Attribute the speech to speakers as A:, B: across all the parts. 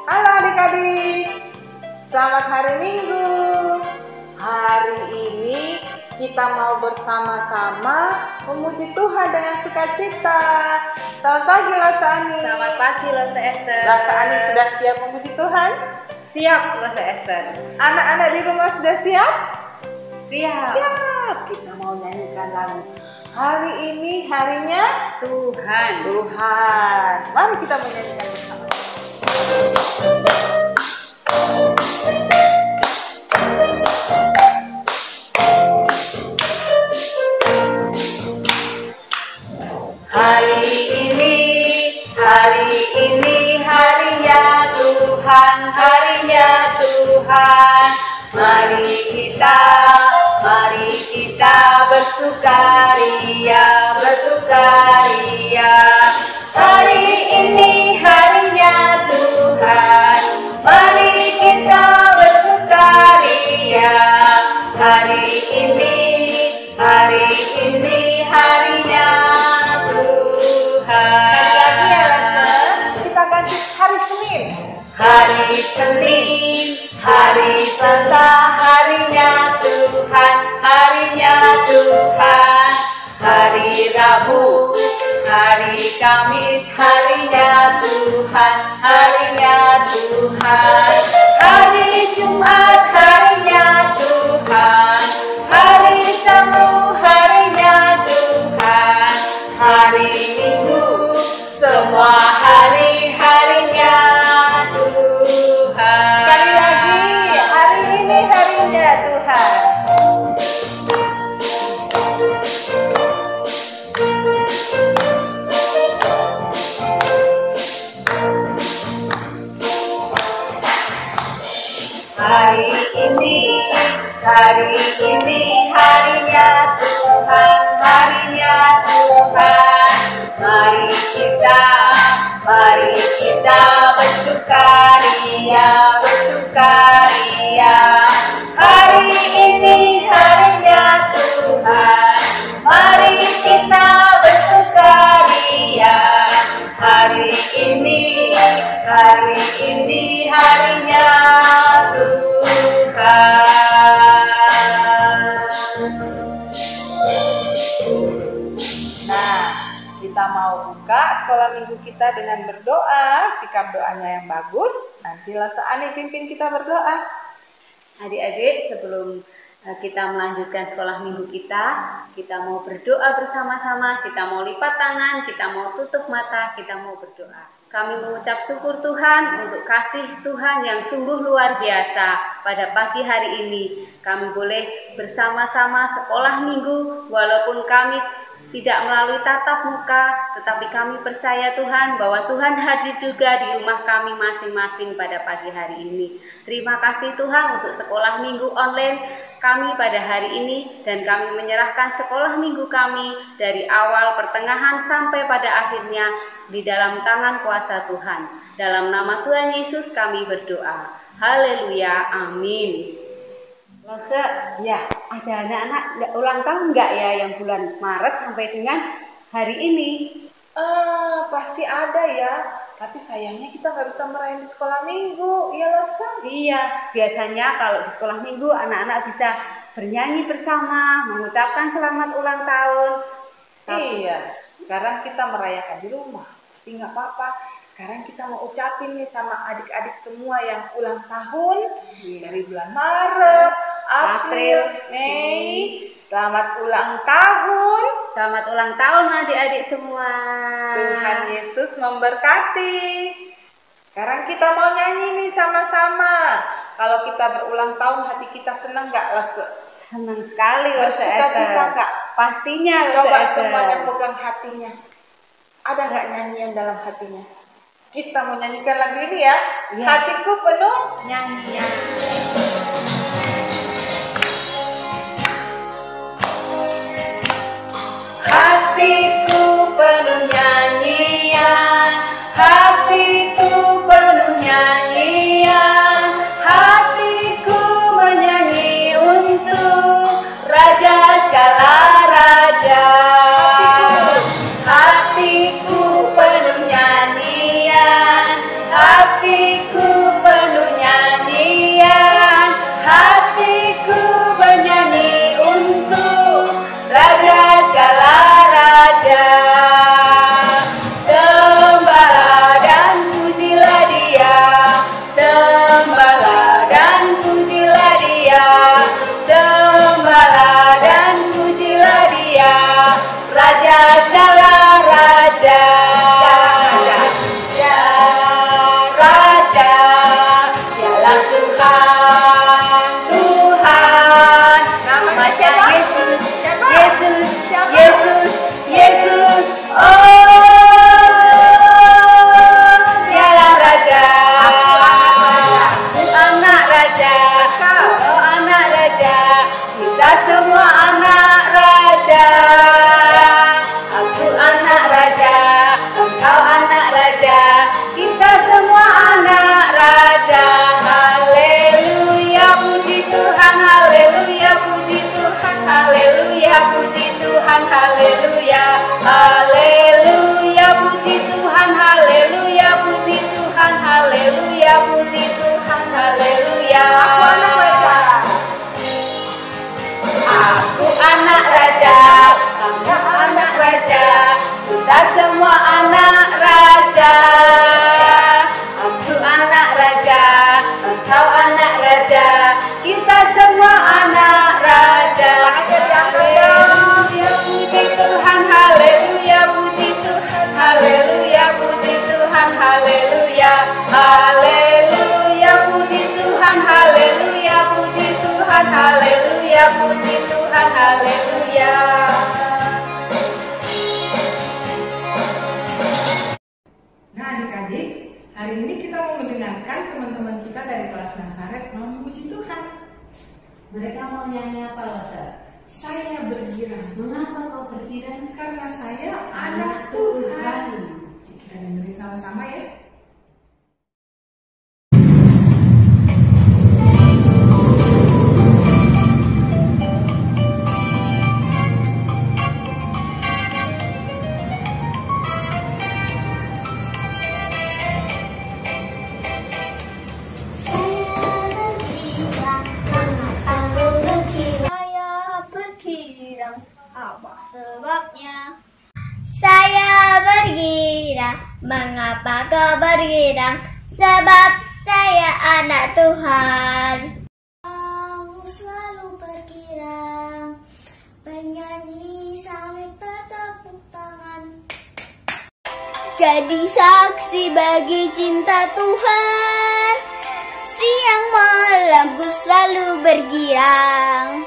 A: Halo adik-adik, selamat hari Minggu. Hari ini kita mau bersama-sama memuji Tuhan dengan sukacita. Selamat pagi Lasa Ani.
B: Selamat pagi Lasa Esther.
A: Lasa Ani sudah siap memuji Tuhan?
B: Siap Lasa Esther.
A: Anak-anak di rumah sudah siap?
B: Siap.
A: Siap. Kita mau nyanyikan lagu. Hari ini harinya
B: Tuhan.
A: Mari kita menyanyikan bersama.
B: Hari ini harinya Tuhan, harinya Tuhan. Mari kita bersukaria, bersukaria. Hari ini harinya Tuhan, mari kita bersukaria. Hari ini harinya Tuhan.
A: Kita ganti hari Senin.
B: Hari Senin, hari Selasa, harinya Tuhan, harinya Tuhan. Hari Rabu, hari Kamis, harinya Tuhan, harinya Tuhan. Hari Jumat, harinya Tuhan. Hari Sabtu, harinya Tuhan. Hari Minggu, semua hari-harinya Tuhan.
A: Sekali lagi, hari ini harinya Tuhan.
B: Hari ini harinya Tuhan, harinya Tuhan. Mari kita bersukaria, bersukaria. Hari ini harinya Tuhan, mari kita bersukaria. Hari ini harinya Tuhan.
A: Nah, kita mau buka sekolah minggu kita dengan berdoa. Sikap doanya yang bagus. Nanti Lasa Ani pimpin kita berdoa.
B: Adik-adik, sebelum kita melanjutkan sekolah minggu kita mau berdoa bersama-sama, kita mau lipat tangan, kita mau tutup mata, kita mau berdoa. Kami mengucap syukur Tuhan untuk kasih Tuhan yang sungguh luar biasa pada pagi hari ini. Kami boleh bersama-sama sekolah minggu walaupun kami tidak melalui tatap muka, tetapi kami percaya Tuhan bahwa Tuhan hadir juga di rumah kami masing-masing pada pagi hari ini. Terima kasih Tuhan untuk sekolah minggu online kami pada hari ini, dan kami menyerahkan sekolah minggu kami dari awal, pertengahan, sampai pada akhirnya di dalam tangan kuasa Tuhan. Dalam nama Tuhan Yesus kami berdoa. Haleluya, amin. Lasa,
A: Ya,
B: ada anak-anak ulang tahun enggak ya yang bulan Maret sampai dengan hari ini?
A: pasti ada ya. Tapi sayangnya kita nggak bisa merayakan di sekolah minggu. Iya Lasa?
B: Iya, biasanya kalau di sekolah minggu anak-anak bisa bernyanyi bersama, mengucapkan selamat ulang tahun.
A: Iya, sekarang kita merayakan di rumah. Tapi nggak apa-apa. Sekarang kita mau ucapin nih sama adik-adik semua yang ulang tahun dari bulan Maret, April, Mei. Selamat ulang tahun.
B: Selamat ulang tahun adik-adik semua.
A: Tuhan Yesus memberkati. Sekarang kita mau nyanyi nih sama-sama. Kalau kita berulang tahun, hati kita senang nggak, Lasa?
B: Senang sekali Lasa
A: Bersuka-cita
B: Esther.
A: nggak?
B: Pastinya Lasa
A: Coba
B: Esther.
A: semuanya pegang hatinya. Ada nggak nyanyian dalam hatinya? Kita mau nyanyikan lagu ini ya.
B: Ya.
A: Hatiku penuh.
B: Nyanyian. Hatiku penuh nyanyian, hatiku penuh nyanyian, hatiku menyanyi untuk Raja segala raja. Hatiku penuh nyanyian. Kita semua anak raja. Aku anak raja, engkau anak raja. Kita semua anak raja. Haleluya, puji Tuhan, haleluya, puji Tuhan, haleluya, puji Tuhan, haleluya, haleluya, puji Tuhan, haleluya, puji Tuhan, haleluya, puji Tuhan, haleluya.
A: Nah adik-adik, hari ini kita mau mendengarkan teman-teman kita dari kelas Nazaret mau memuji Tuhan.
B: Mereka mau nyanyi apa, Losa?
A: Saya bergirang.
B: Mengapa kau bergirang?
A: Karena saya anak Tuhan. Yuk, kita dengerin sama-sama ya.
C: Apa sebabnya? Saya bergirang. Mengapa kau bergirang? Sebab saya anak Tuhan. Aku selalu bergirang, penyanyi sambil bertepuk tangan. Jadi saksi bagi cinta Tuhan. Siang malam ku selalu bergirang.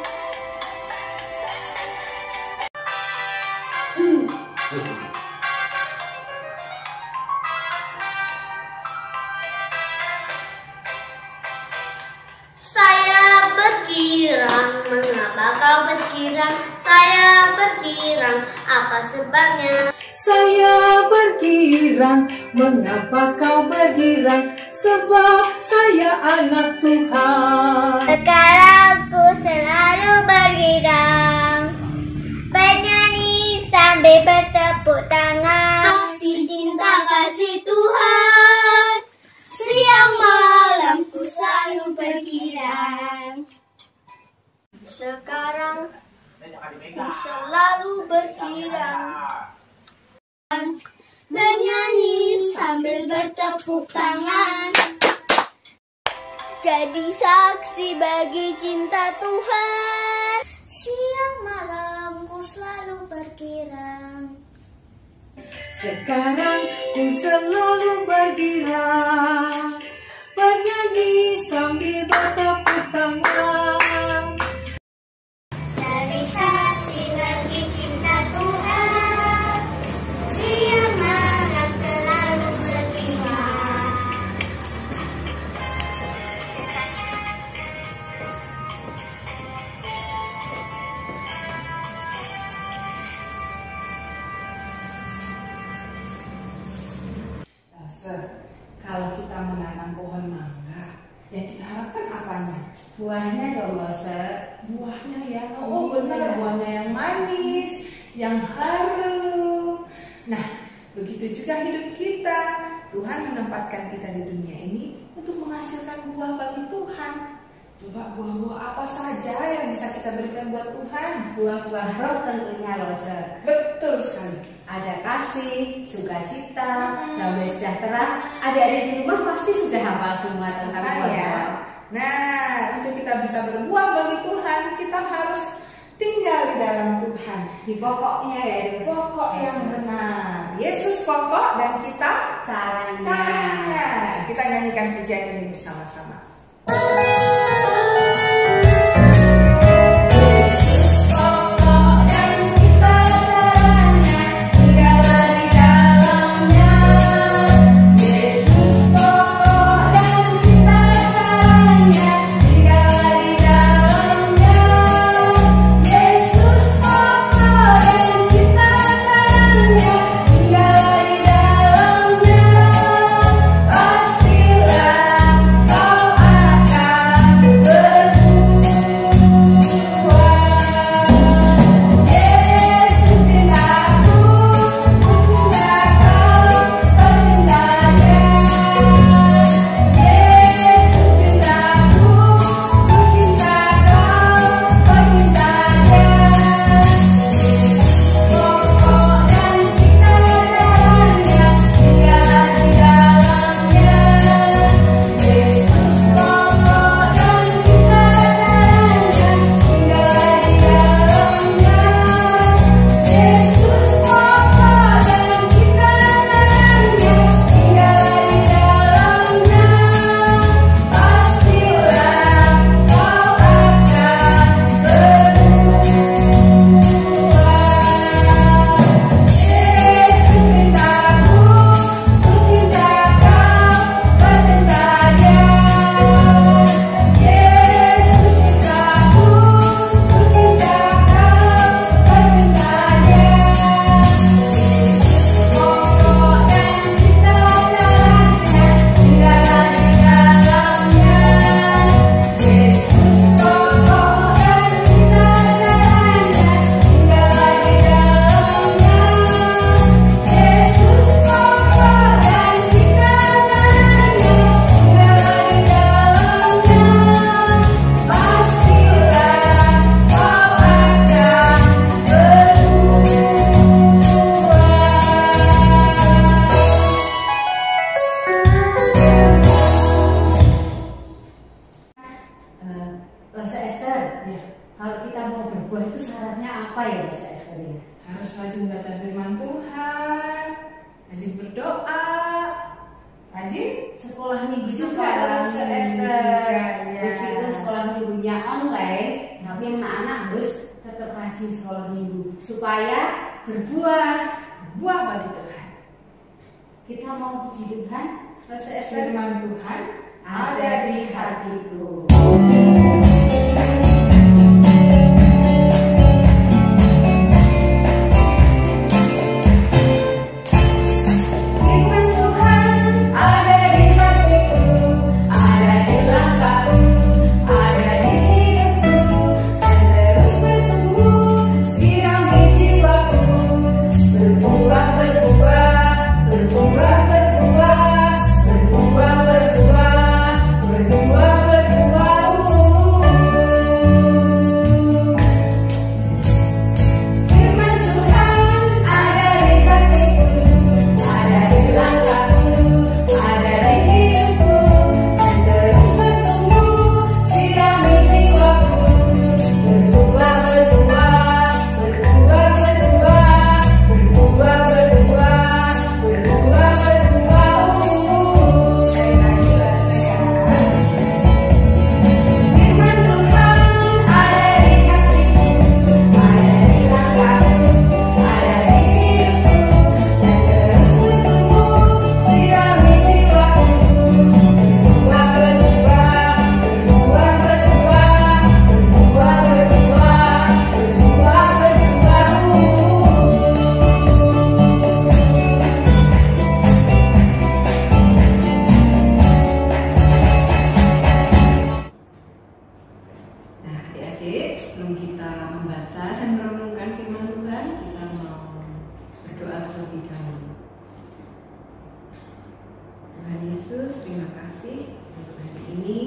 C: Saya bergirang, mengapa kau bergirang? Saya bergirang, apa sebabnya?
A: Saya bergirang, mengapa kau bergirang? Sebab saya anak Tuhan.
C: Sekarang ku selalu bergirang, penyanyi sambil bertepuk tangan. Kasih cinta kasih Tuhan, siang malam ku selalu bergirang. Sekarang ku selalu bergirang, bernyanyi sambil bertepuk tangan. Jadi saksi bagi cinta Tuhan. Siang malam ku selalu bergirang.
A: Sekarang ku selalu bergirang, bernyanyi sambil bertepuk tangan.
C: Jadi saksi bagi cinta Tuhan. Siang malam selalu bergirang.
A: Kalau kita menanam pohon mangga, yang kita harapkan apanya?
B: Buahnya dong, Losa.
A: Buahnya ya, oh benar, buahnya yang manis, yang harum. Nah, begitu juga hidup kita. Tuhan menempatkan kita di dunia ini untuk menghasilkan buah bagi Tuhan. Coba buah-buah apa saja yang bisa kita berikan buat Tuhan?
B: Buah-buah roh tentunya, Losa.
A: Betul sekali.
B: Ada kasih, sukacita, damai sejahtera. Adik-adik di rumah pasti sudah hafal semua tentang buah.
A: Ya. Nah, untuk kita bisa berbuah bagi Tuhan, kita harus tinggal di dalam Tuhan.
B: Di pokoknya ya.
A: Pokok yang benar. Yesus pokok dan kita caranya. Kita nyanyikan pujian ini bersama-sama.
C: Pastilah kau
B: Ria?
A: Harus rajin baca firman Tuhan, rajin berdoa, rajin
B: Sekolah minggu juga
A: Sekolah
B: Pastor
A: minggu
B: Esther.
A: juga, ya.
B: Meskipun sekolah minggunya online, tapi anak-anak harus tetap rajin sekolah minggu supaya berbuah.
A: buah bagi Tuhan.
B: Kita mau puji Tuhan, Pastor Esther.
A: Firman Tuhan
B: Ada di hatiku. Firman Tuhan ada di hatiku, ada di langkahku, ada di hidupku, dan terus bertumbuh, sirami jiwaku, berbuah, berbuah, berbuah, berbuah, berbuah, berbuah, berbuah, berbuah. Firman Tuhan ada di hatiku, ada di langkahku, ada di hidupku, dan terus bertumbuh, sirami jiwaku, berbuah, berbuah, berbuah, berbuah, berbuah, berbuah, berbuah, berbuah.
A: Sekali lagi rasakan.
B: Firman Tuhan ada di hatiku, ada di langkahku, ada di hidupku, dan terus bertumbuh, sirami jiwaku, berbuah, berbuah, berbuah, berbuah, berbuah, berbuah, berbuah,
D: Nah, adik-adik, sebelum kita membaca dan merenungkan firman Tuhan, kita mau berdoa terlebih dahulu. Tuhan Yesus, terima kasih untuk hari ini.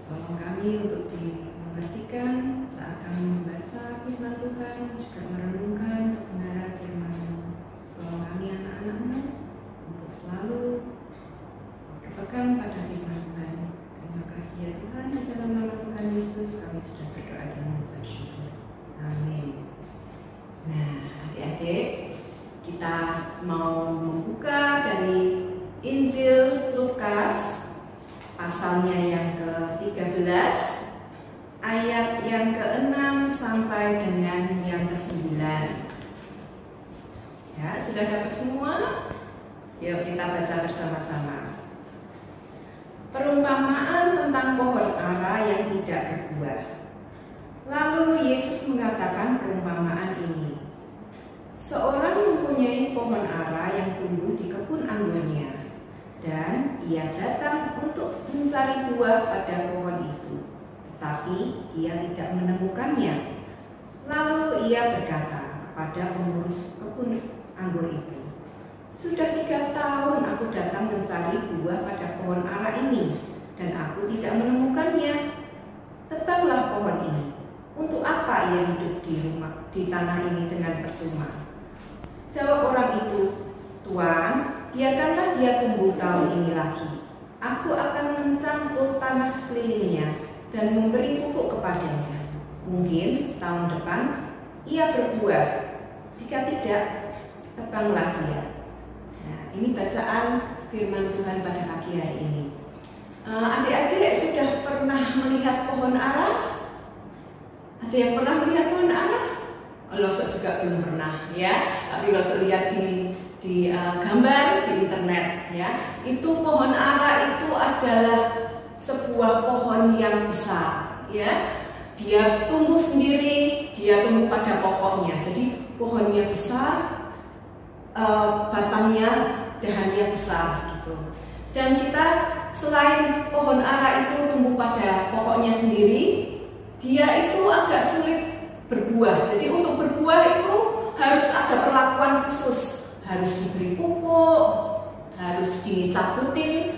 D: Tolong kami untuk dimengertikan saat kami membaca firman Tuhan, juga merenungkan kebenaran firman-Mu. Tolong kami anak-anak-Mu untuk selalu berpegang pada firman Tuhan. Terima kasih ya Tuhan, di dalam nama Tuhan Yesus kami sudah berdoa dan mengucap syukur. Amin. Nah, adik-adik, kita mau membuka dari Injil Lukas pasalnya yang ke-13 ayat yang ke-6 sampai dengan yang ke-9. Ya, sudah dapat semua? Yuk kita baca bersama-sama. Perumpamaan tentang pohon ara yang tidak berbuah. Lalu Yesus mengatakan perumpamaan ini. Seorang mempunyai pohon ara yang tumbuh di kebun anggurnya, dan ia datang untuk mencari buah pada pohon itu, tetapi ia tidak menemukannya. Lalu ia berkata kepada pengurus kebun anggur itu, "Sudah 3 tahun aku datang mencari buah pada pohon ara ini, dan aku tidak menemukannya. Tebanglah pohon ini. Untuk apa ia hidup di tanah ini dengan percuma?" Jawab orang itu, "Tuan, biarkanlah dia tumbuh tahun ini lagi. Aku akan mencangkul tanah sekelilingnya dan memberi pupuk kepadanya. Mungkin tahun depan ia berbuah. Jika tidak, tebanglah dia." Nah, ini bacaan firman Tuhan pada pagi hari ini. Adik-adik sudah pernah melihat pohon ara? Ada yang pernah melihat pohon ara? Losok juga belum pernah, ya. Tapi losok lihat di gambar di internet, ya. Itu pohon ara itu adalah sebuah pohon yang besar, ya. Dia tumbuh sendiri, dia tumbuh pada pokoknya. Jadi pohonnya besar, batangnya, dahannya besar gitu. Dan kita selain pohon ara itu tumbuh pada pokoknya sendiri, dia itu agak sulit berbuah. Jadi untuk berbuah itu harus ada perlakuan khusus, harus diberi pupuk, harus dicabutin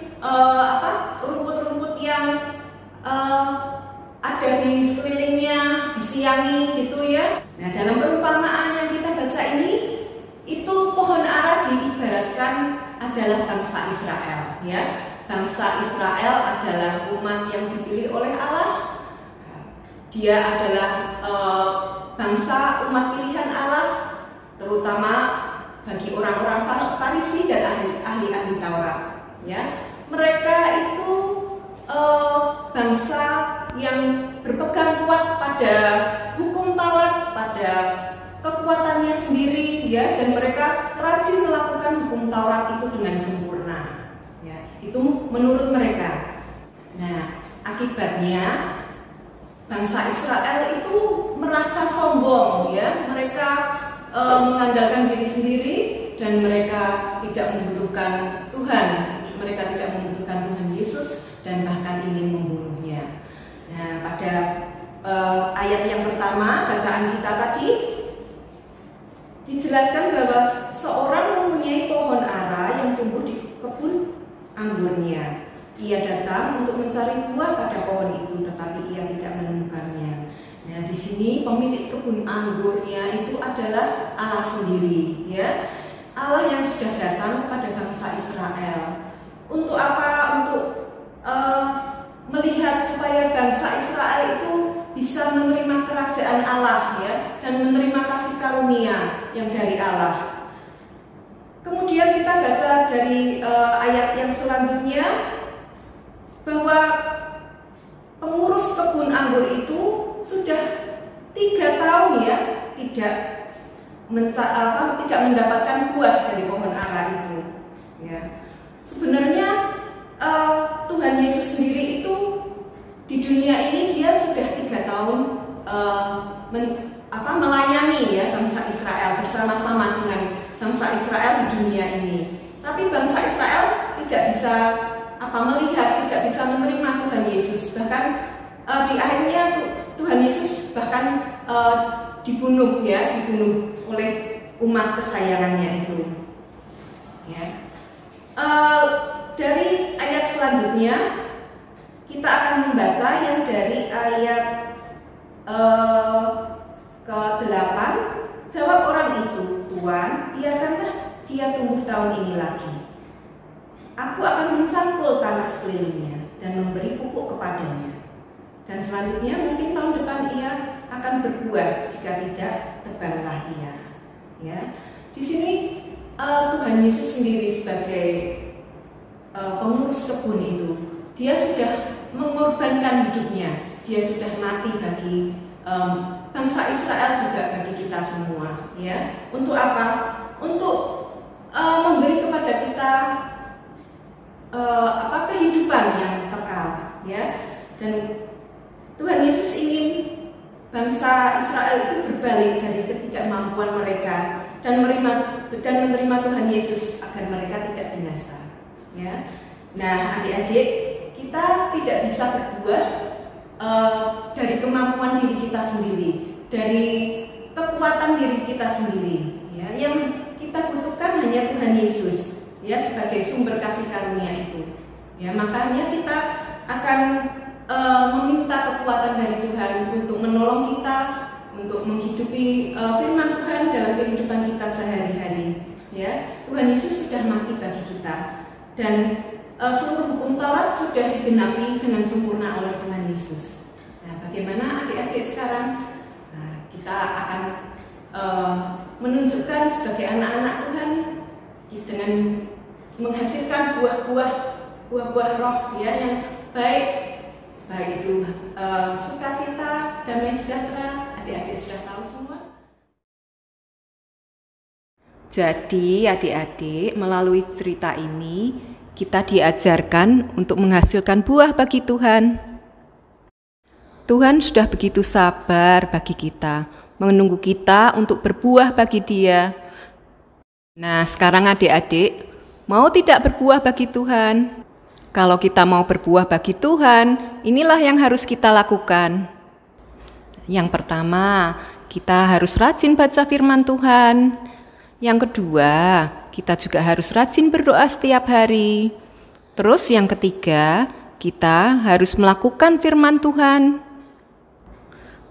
D: rumput-rumput yang ada di sekelilingnya, disiangi gitu ya. Nah, dalam perumpamaan yang kita baca ini, itu pohon ara diibaratkan adalah bangsa Israel, ya. Bangsa Israel adalah umat yang dipilih oleh Allah. Dia adalah bangsa umat pilihan Allah, terutama bagi orang-orang Farisi dan ahli-ahli Taurat. Ya, mereka itu bangsa yang berpegang kuat pada hukum Taurat, pada kekuatannya sendiri, ya, dan mereka rajin melakukan hukum Taurat itu dengan sempurna. Ya, itu menurut mereka. Nah, akibatnya bangsa Israel itu merasa sombong, ya, mereka mengandalkan diri sendiri dan mereka tidak membutuhkan Tuhan, mereka tidak membutuhkan Tuhan Yesus dan bahkan ingin membunuhnya. Nah, pada ayat yang pertama bacaan kita tadi dijelaskan bahwa seorang mempunyai pohon ara yang tumbuh di kebun anggurnya. Ia datang untuk mencari buah pada pohon itu, tetapi ia tidak menemukannya. Nah, di sini pemilik kebun anggurnya itu adalah Allah sendiri, ya. Allah yang sudah datang kepada bangsa Israel. Untuk apa? Untuk melihat supaya bangsa Israel itu bisa menerima kerajaan Allah, ya, dan menerima kasih karunia yang dari Allah. Kemudian kita baca dari ayat yang selanjutnya bahwa pengurus kebun anggur itu sudah 3 tahun, ya, tidak mendapatkan buah dari pohon ara itu. Ya. Sebenarnya Tuhan Yesus sendiri itu di dunia ini dia sudah 3 tahun melayani, ya, bangsa Israel bersama-sama dengan bangsa Israel di dunia ini. Tapi bangsa Israel tidak bisa melihat, tidak bisa menerima Tuhan Yesus. Bahkan di akhirnya Tuhan Yesus bahkan dibunuh oleh umat kesayangannya itu. Ya. Dari ayat selanjutnya kita akan membaca yang dari ayat ke-8. Jawab orang itu, "Tuan, biarkanlah dia tumbuh tahun ini lagi. Aku akan mencangkul tanah sekelilingnya dan memberi pupuk kepadanya. Dan selanjutnya mungkin tahun depan ia akan berbuah, jika tidak, tebanglah ia." Ya, di sini Tuhan Yesus sendiri sebagai pengurus kebun itu, dia sudah mengorbankan hidupnya, dia sudah mati bagi bangsa Israel, juga bagi kita semua. Ya, untuk apa? Untuk memberi kepada kita kehidupan yang kekal. Ya, dan Tuhan Yesus ingin bangsa Israel itu berbalik dari ketidakmampuan mereka dan menerima Tuhan Yesus agar mereka tidak binasa. Ya. Nah, adik-adik, kita tidak bisa berbuah dari kemampuan diri kita sendiri, dari kekuatan diri kita sendiri. Ya. Yang kita butuhkan hanya Tuhan Yesus, ya, sebagai sumber kasih karunia itu. Ya, makanya kita akan meminta kekuatan dari Tuhan untuk menolong kita, untuk menghidupi firman Tuhan dalam kehidupan kita sehari-hari. Ya, Tuhan Yesus sudah mati bagi kita dan seluruh hukum Taurat sudah digenapi dengan sempurna oleh Tuhan Yesus. Nah, bagaimana adik-adik sekarang? Nah, kita akan menunjukkan sebagai anak-anak Tuhan dengan menghasilkan buah-buah roh, ya, yang baik itu sukacita, damai sejahtera. Adik-adik sudah tahu semua. Jadi adik-adik, melalui cerita ini kita diajarkan untuk menghasilkan buah bagi Tuhan. Tuhan sudah begitu sabar bagi kita, menunggu kita untuk berbuah bagi Dia. Nah, sekarang adik-adik, mau tidak berbuah bagi Tuhan? Kalau kita mau berbuah bagi Tuhan, inilah yang harus kita lakukan. Yang pertama, kita harus rajin baca firman Tuhan. Yang kedua, kita juga harus rajin berdoa setiap hari. Terus yang ketiga, kita harus melakukan firman Tuhan.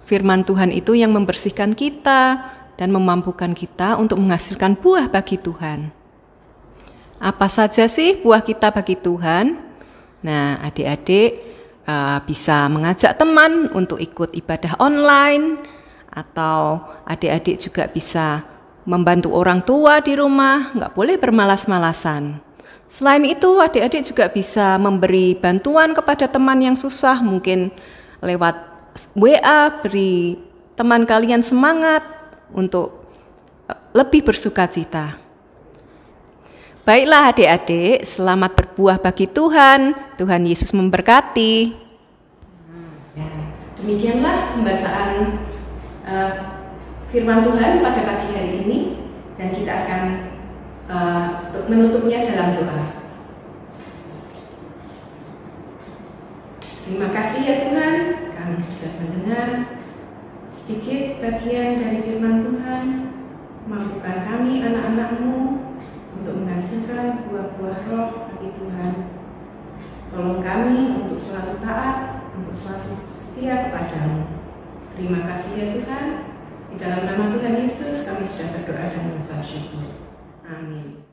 D: Firman Tuhan itu yang membersihkan kita dan memampukan kita untuk menghasilkan buah bagi Tuhan. Apa saja sih buah kita bagi Tuhan? Nah, adik-adik bisa mengajak teman untuk ikut ibadah online, atau adik-adik juga bisa membantu orang tua di rumah, nggak boleh bermalas-malasan. Selain itu, adik-adik juga bisa memberi bantuan kepada teman yang susah, mungkin lewat WA, beri teman kalian semangat untuk lebih bersukacita. Baiklah adik-adik, selamat berbuah bagi Tuhan. Tuhan Yesus memberkati. Demikianlah pembacaan firman Tuhan pada pagi hari ini, dan kita akan menutupnya dalam doa. Terima kasih ya Tuhan, kami sudah mendengar sedikit bagian dari firman Tuhan. Mampukan kami anak-anak-Mu untuk menghasilkan buah-buah roh bagi Tuhan. Tolong kami untuk selalu taat, untuk selalu setia kepada-Mu. Terima kasih ya Tuhan. Di dalam nama Tuhan Yesus kami sudah berdoa dan mengucap syukur. Amin.